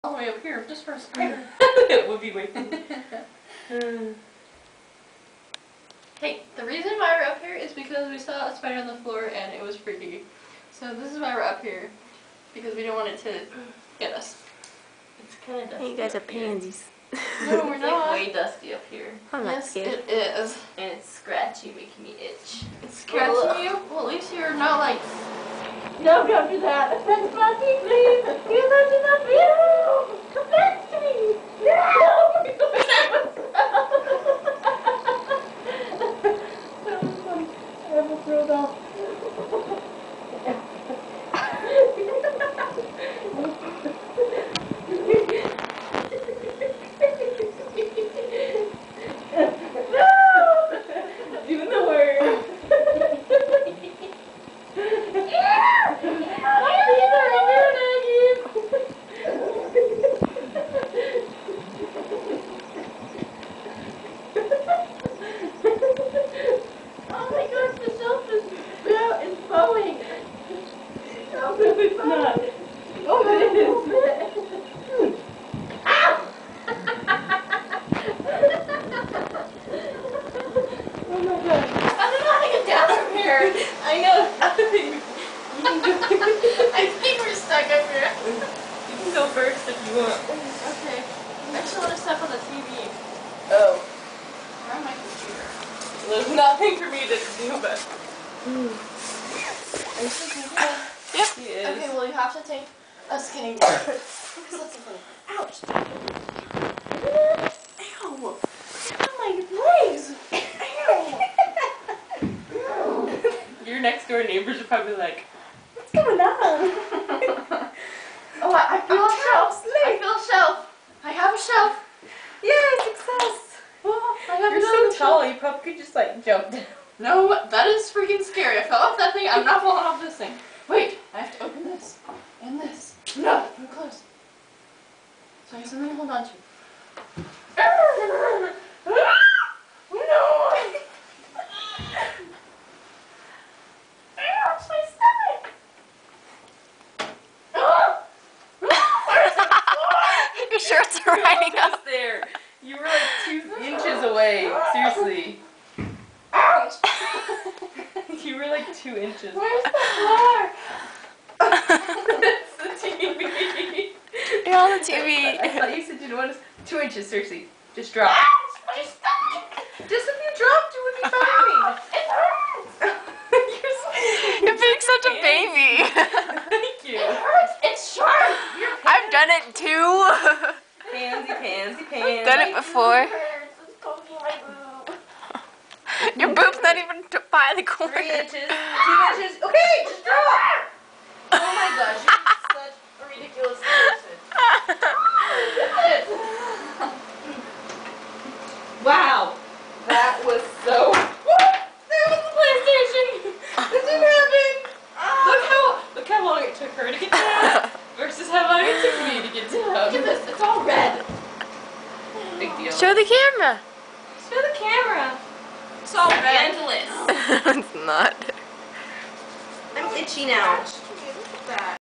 all the way up here just for a spider. It would be waiting. Hey, the reason why we're up here is because we saw a spider on the floor and it was freaky. So this is why we're up here. Because we don't want it to get us. It's kind of dusty. Hey, you guys are pansies. No, we're not. It's like way dusty up here. I'm not Yes, scared. it is. And it's scratchy, making me itch. It's scratching you? Well, at least you're not like... No, don't do that. That's Bucky, please. You're touching the view. Come back to me. No. I almost rolled off. Doing the work. Oh my gosh, the shelf is bowing. No, it's not. Oh, it is. Ow! Oh my god. I don't know how to get down from here. I know. I think we're stuck up here. You can go first if you want. Okay. I just want to step on the TV. Oh. Or on my computer. There's nothing for me to do, but... Are you still taking it? Yep, he is. Okay, well you have to take a skinny dip. Because that's the thing. Ouch. Ow. Look at my legs. Ow. Your next door neighbors are probably like, What's going on? Oh, I feel a shelf. I feel a shelf. I have a shelf. yay, success! Oh, I have You're another so tall, you probably could just like jump down. No, that is freaking scary. I fell off that thing. I'm not falling off this thing. Wait, I have to open this. And this. No, I'm close. So I have something to hold on to. No! Ouch, my stomach! Your shirts are riding up. Almost there. You were like 2 inches away. Seriously. Ouch! You were like 2 inches. Where's the floor? It's the TV. You're on the TV. I thought you said you didn't want to. 2 inches, seriously. Just drop. Ouch, my stomach! Just if you dropped, you would be fine. It hurts! You're being such a baby. Thank you. It hurts! It's sharp! I've done it too. Pansy, pansy, pansy. Done it before. It hurts. It's poking my boob. Your boob's not even by the corner. 3 inches. 2 inches. Okay, just drop. Oh my gosh, you're such a ridiculous person. Wow. That was so... That was the PlayStation. This didn't happen. Look how long it took her to get down versus how long it took me to get down. Look at this. It's all red. Big deal. Show the camera. Show the camera. It's all red. It's not. I'm itchy now. Look at that.